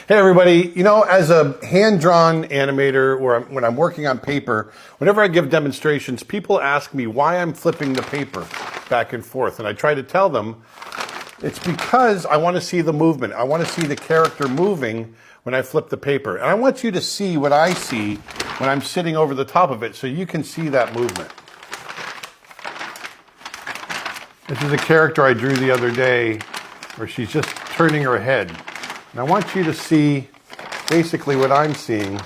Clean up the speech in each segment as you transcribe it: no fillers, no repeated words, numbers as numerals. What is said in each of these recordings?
Hey everybody, you know, as a hand-drawn animator or when I'm working on paper, whenever I give demonstrations, people ask me why I'm flipping the paper back and forth. And I try to tell them it's because I want to see the movement. I want to see the character moving when I flip the paper. And I want you to see what I see when I'm sitting over the top of it so you can see that movement. This is a character I drew the other day where she's just turning her head. And I want you to see basically what I'm seeing.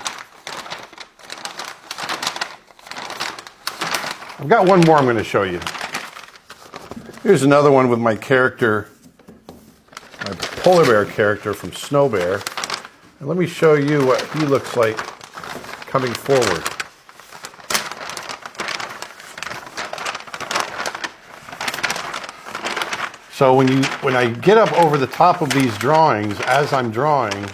I've got one more I'm going to show you. Here's another one with my character, my polar bear character from Snow Bear. And let me show you what he looks like coming forward. So when I get up over the top of these drawings as I'm drawing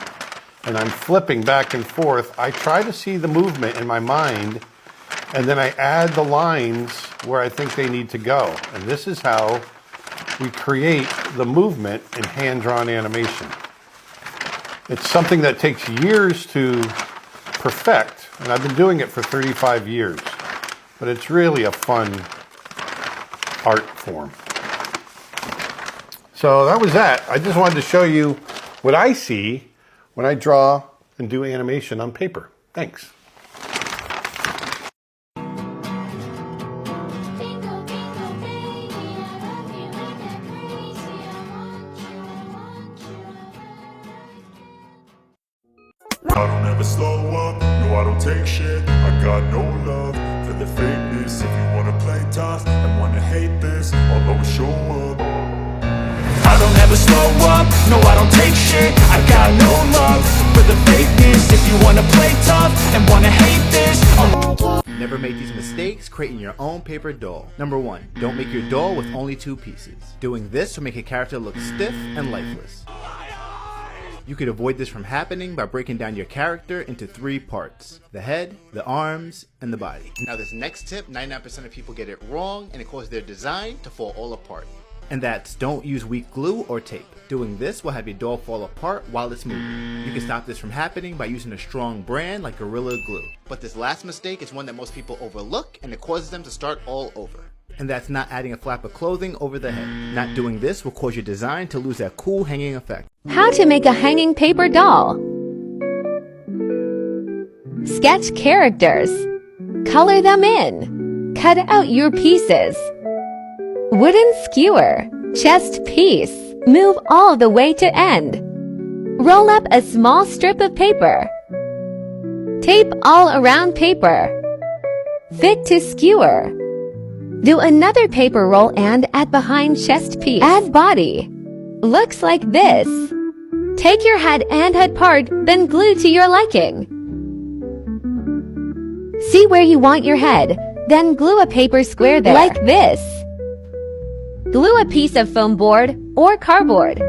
and I'm flipping back and forth, I try to see the movement in my mind and then I add the lines where I think they need to go. And this is how we create the movement in hand-drawn animation. It's something that takes years to perfect, and I've been doing it for 35 years. But it's really a fun art form. So that was that. I just wanted to show you what I see when I draw and do animation on paper. Thanks. I don't ever slow up, no I don't take shit. I got no love for the fakeness. If you wanna play tough and wanna hate this, I'll always show up. I don't ever slow up, no I don't take shit. I got no love for the fakeness. If you wanna play tough and wanna hate this, Never make these mistakes creating your own paper doll. Number 1, don't make your doll with only 2 pieces. Doing this will make a character look stiff and lifeless. You could avoid this from happening by breaking down your character into 3 parts: the head, the arms, and the body. Now this next tip, 99% of people get it wrong and it causes their design to fall all apart. And that's don't use weak glue or tape. Doing this will have your doll fall apart while it's moving. You can stop this from happening by using a strong brand like Gorilla Glue. But this last mistake is one that most people overlook and it causes them to start all over. And that's not adding a flap of clothing over the head. Not doing this will cause your design to lose that cool hanging effect. How to make a hanging paper doll. Sketch characters. Color them in. Cut out your pieces. Wooden skewer. Chest piece. Move all the way to end. Roll up a small strip of paper. Tape all around paper. Fit to skewer. Do another paper roll and add behind chest piece. Add body. Looks like this. Take your head and head part, then glue to your liking. See where you want your head, then glue a paper square there. Like this. Glue a piece of foam board or cardboard.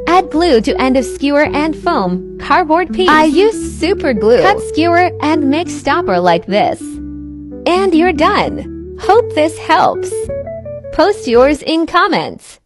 Add glue to end of skewer and foam, cardboard piece. I use super glue. Cut skewer and make stopper like this. And you're done. Hope this helps. Post yours in comments.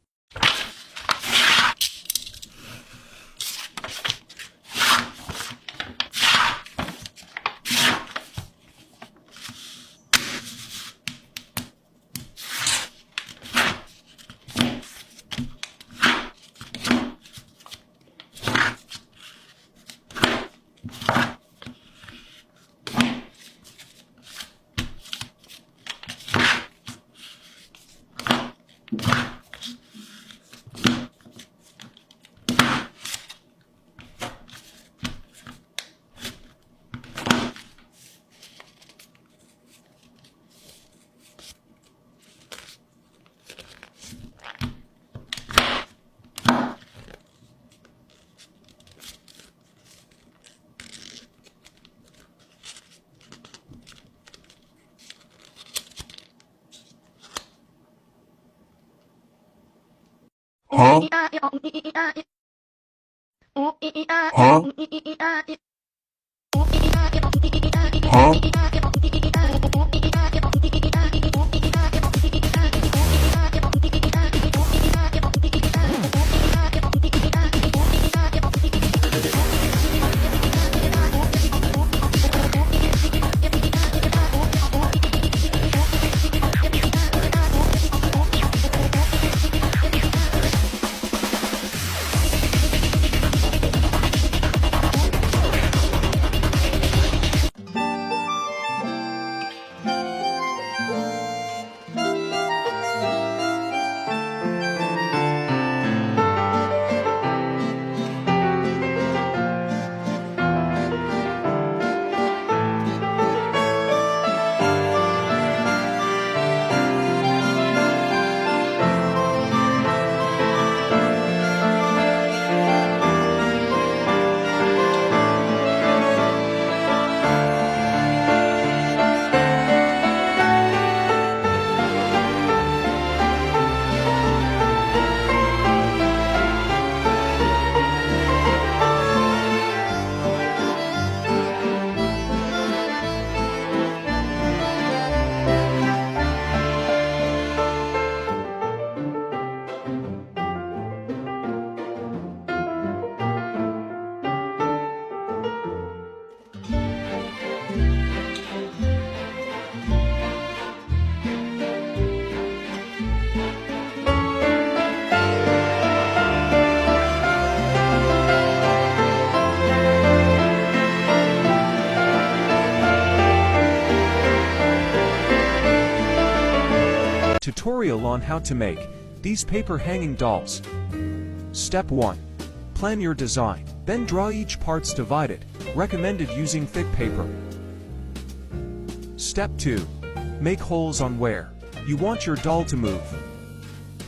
huh? Huh? Tutorial on how to make these paper hanging dolls. Step 1. Plan your design. Then draw each parts divided, recommended using thick paper. Step 2. Make holes on where you want your doll to move,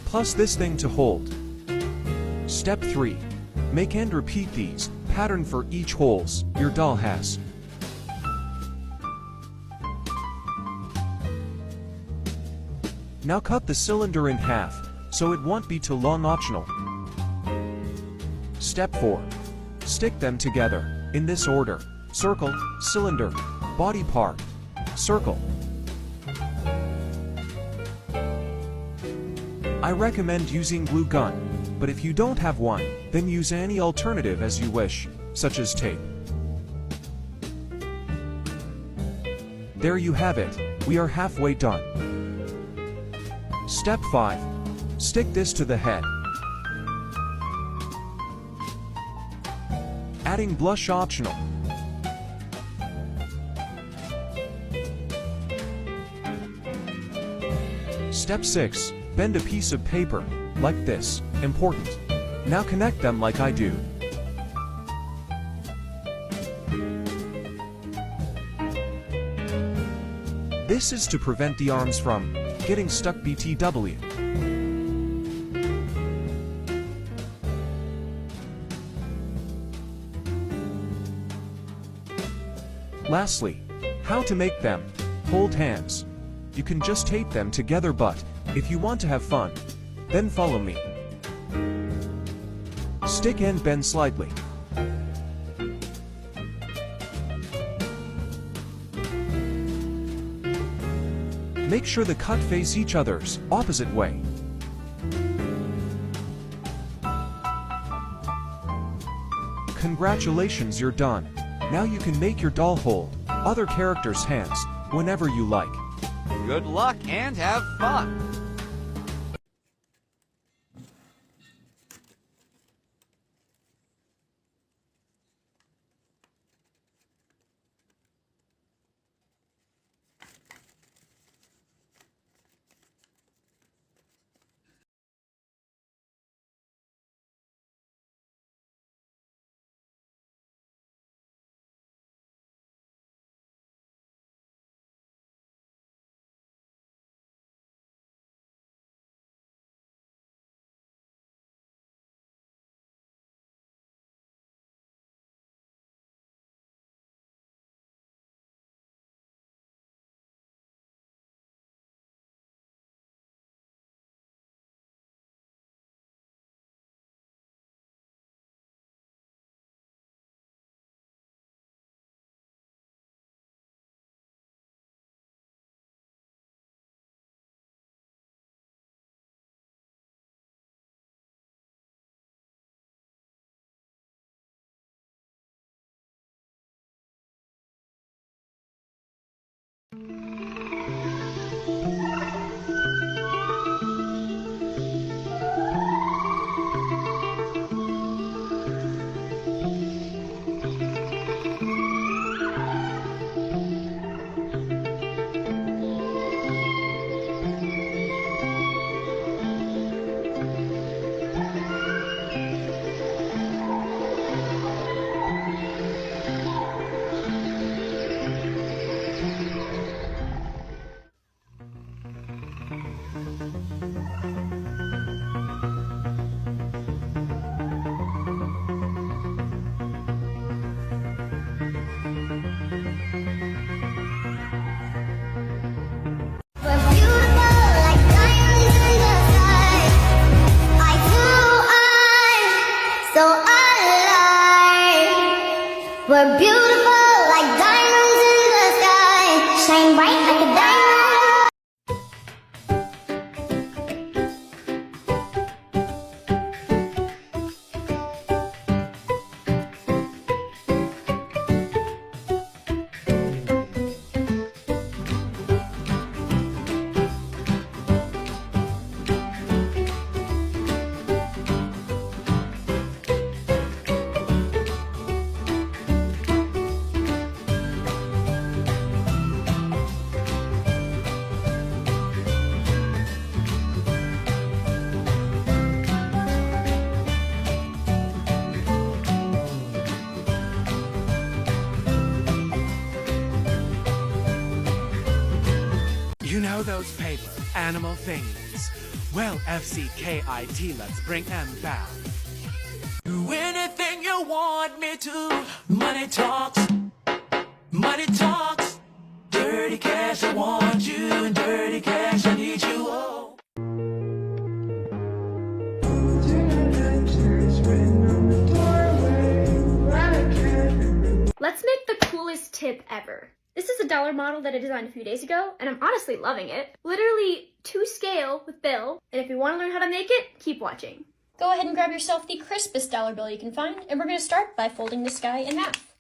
plus this thing to hold. Step 3. Make and repeat these pattern for each holes your doll has. Now cut the cylinder in half, so it won't be too long. Optional. Step 4. Stick them together, in this order: circle, cylinder, body part, circle. I recommend using glue gun, but if you don't have one, then use any alternative as you wish, such as tape. There you have it, we are halfway done. Step 5. Stick this to the head. Adding blush optional. Step 6. Bend a piece of paper, like this, important. Now connect them like I do. This is to prevent the arms from getting stuck. BTW. Lastly, how to make them hold hands. You can just tape them together, but if you want to have fun, then follow me. Stick and bend slightly. Make sure the cut face each other's opposite way. Congratulations, you're done. Now you can make your doll hold other characters' hands whenever you like. Good luck and have fun! We're beautiful like diamonds in the sky, shine bright like a diamond. are those paper animal thingies? Well, FCKIT, let's bring them back. Do anything you want me to. Money talks. Money talks. Dirty cash, I want you. And dirty cash, I need you. Oh. Let's make the coolest tip ever. This is a dollar model that I designed a few days ago, and I'm honestly loving it. Literally to scale with Bill, and if you want to learn how to make it, keep watching. Go ahead and grab yourself the crispest dollar bill you can find, and we're going to start by folding this guy in half.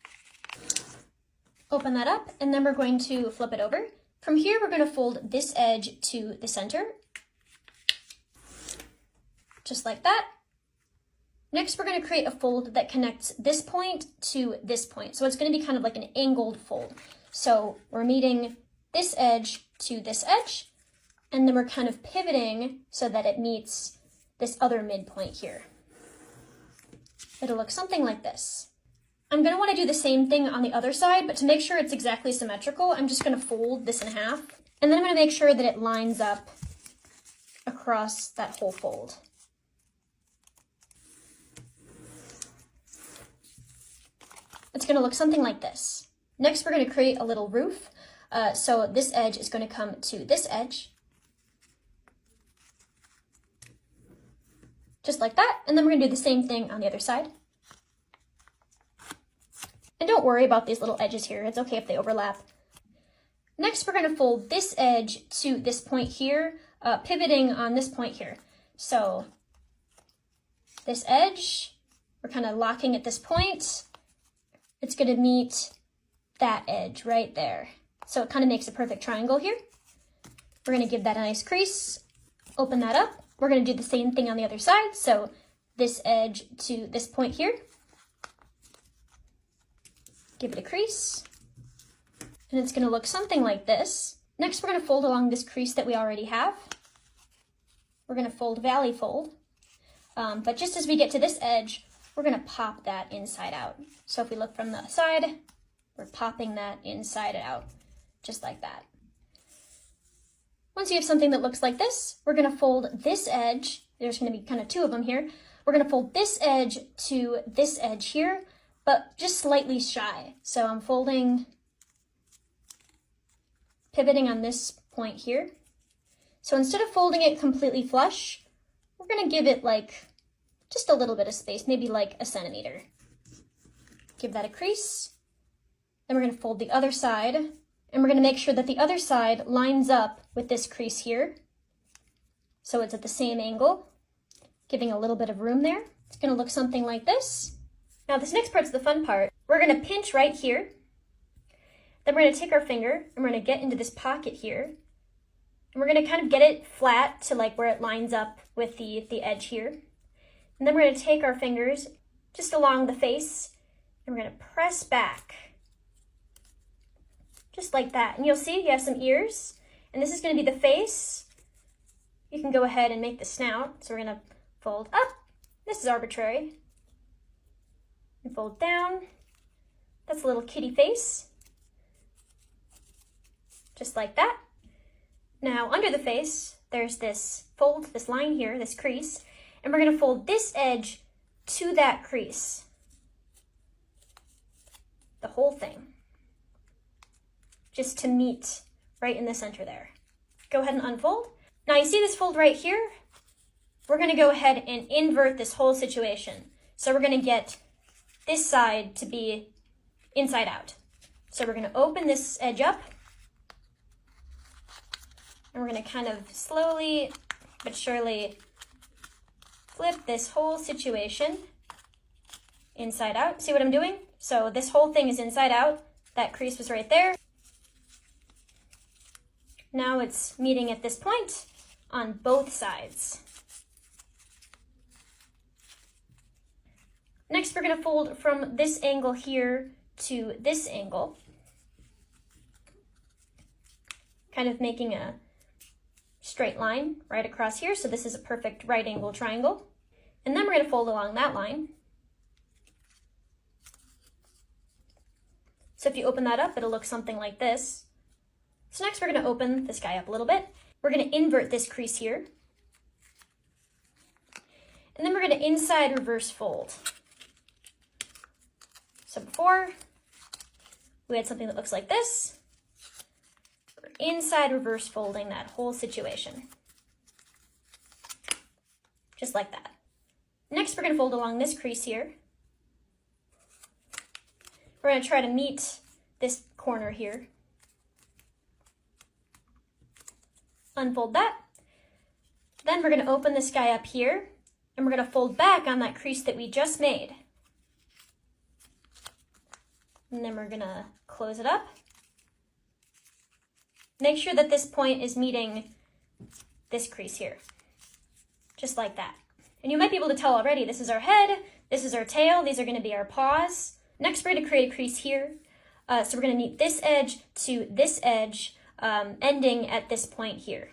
Open that up, and then we're going to flip it over. From here, we're going to fold this edge to the center, just like that. Next, we're going to create a fold that connects this point to this point. So it's going to be kind of like an angled fold. So we're meeting this edge to this edge, and then we're kind of pivoting so that it meets this other midpoint here. It'll look something like this. I'm going to want to do the same thing on the other side, but to make sure it's exactly symmetrical, I'm just going to fold this in half, and then I'm going to make sure that it lines up across that whole fold. It's going to look something like this. Next, we're going to create a little roof. So this edge is going to come to this edge. Just like that. And then we're going to do the same thing on the other side. And don't worry about these little edges here. It's okay if they overlap. Next, we're going to fold this edge to this point here, pivoting on this point here. So this edge, we're kind of locking at this point. It's going to meet that edge right there. So it kind of makes a perfect triangle here. We're going to give that a nice crease, open that up. We're going to do the same thing on the other side. So this edge to this point here. Give it a crease. And it's going to look something like this. Next, we're going to fold along this crease that we already have. We're going to fold valley fold. But just as we get to this edge, we're going to pop that inside out. So if we look from the side, we're popping that inside out, just like that. Once you have something that looks like this, we're going to fold this edge. There's going to be kind of two of them here. We're going to fold this edge to this edge here, but just slightly shy. So I'm folding, pivoting on this point here. So instead of folding it completely flush, we're going to give it like just a little bit of space, maybe like a centimeter. Give that a crease. Then we're going to fold the other side, and we're going to make sure that the other side lines up with this crease here. So it's at the same angle, giving a little bit of room there. It's going to look something like this. Now this next part's the fun part. We're going to pinch right here. Then we're going to take our finger, and we're going to get into this pocket here. And we're going to kind of get it flat to like where it lines up with the edge here. And then we're going to take our fingers just along the face, and we're going to press back, just like that. And you'll see you have some ears, and this is going to be the face. You can go ahead and make the snout. So we're going to fold up. This is arbitrary. And fold down. That's a little kitty face, just like that. Now under the face, there's this fold, this line here, this crease. And we're going to fold this edge to that crease. The whole thing. Just to meet right in the center there. Go ahead and unfold. Now you see this fold right here? We're going to go ahead and invert this whole situation. So we're going to get this side to be inside out. So we're going to open this edge up. And we're going to kind of slowly but surely flip this whole situation inside out. See what I'm doing? So this whole thing is inside out. That crease was right there. Now it's meeting at this point on both sides. Next, we're going to fold from this angle here to this angle, kind of making a straight line right across here. So this is a perfect right angle triangle. And then we're going to fold along that line. So if you open that up, it'll look something like this. So next we're going to open this guy up a little bit. We're going to invert this crease here. And then we're going to inside reverse fold. So before, we had something that looks like this. We're inside reverse folding that whole situation. Just like that. Next, we're going to fold along this crease here. We're going to try to meet this corner here. Unfold that. Then we're going to open this guy up here, and we're going to fold back on that crease that we just made. And then we're going to close it up. Make sure that this point is meeting this crease here. Just like that. And you might be able to tell already, this is our head, this is our tail, these are going to be our paws. Next, we're going to create a crease here. So we're going to meet this edge to this edge, ending at this point here.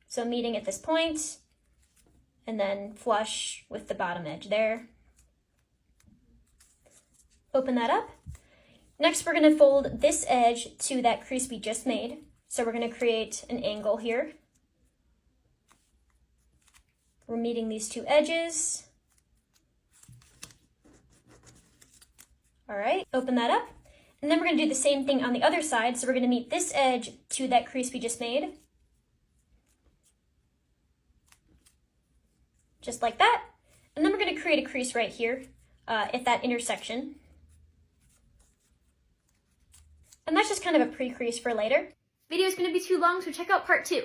So meeting at this point, and then flush with the bottom edge there. Open that up. Next, we're going to fold this edge to that crease we just made. So we're going to create an angle here. We're meeting these two edges. All right, open that up. And then we're going to do the same thing on the other side. So we're going to meet this edge to that crease we just made. Just like that. And then we're going to create a crease right here at that intersection. And that's just kind of a pre-crease for later. Video is going to be too long, so check out part 2.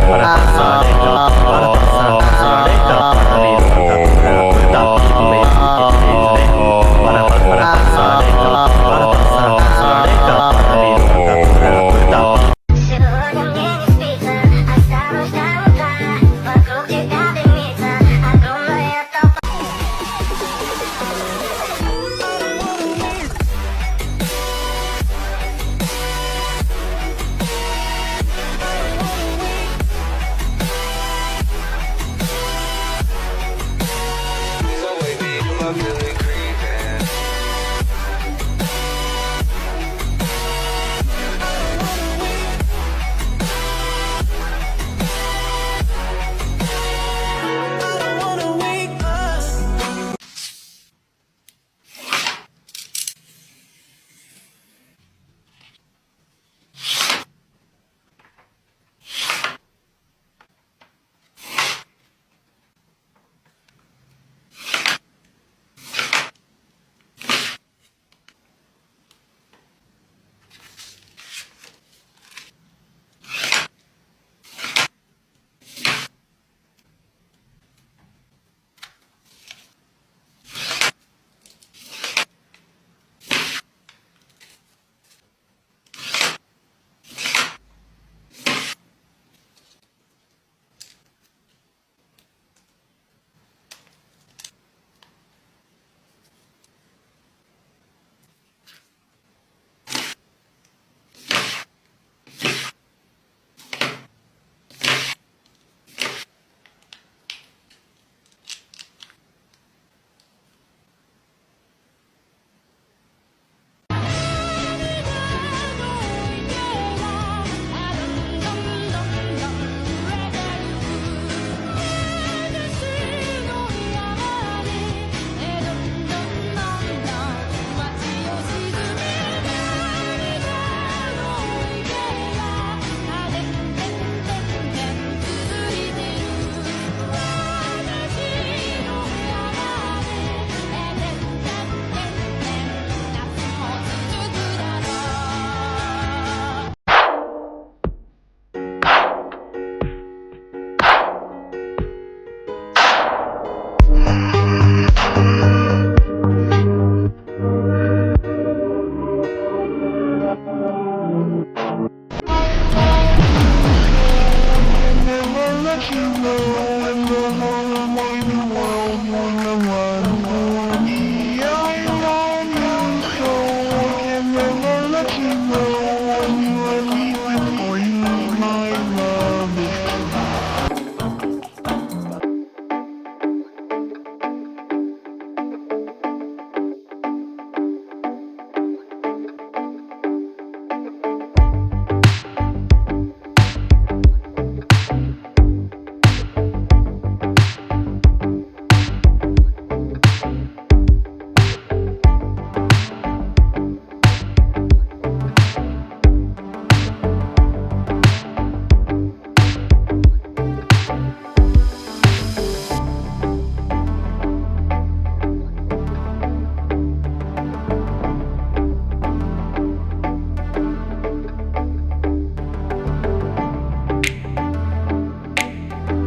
Para pasar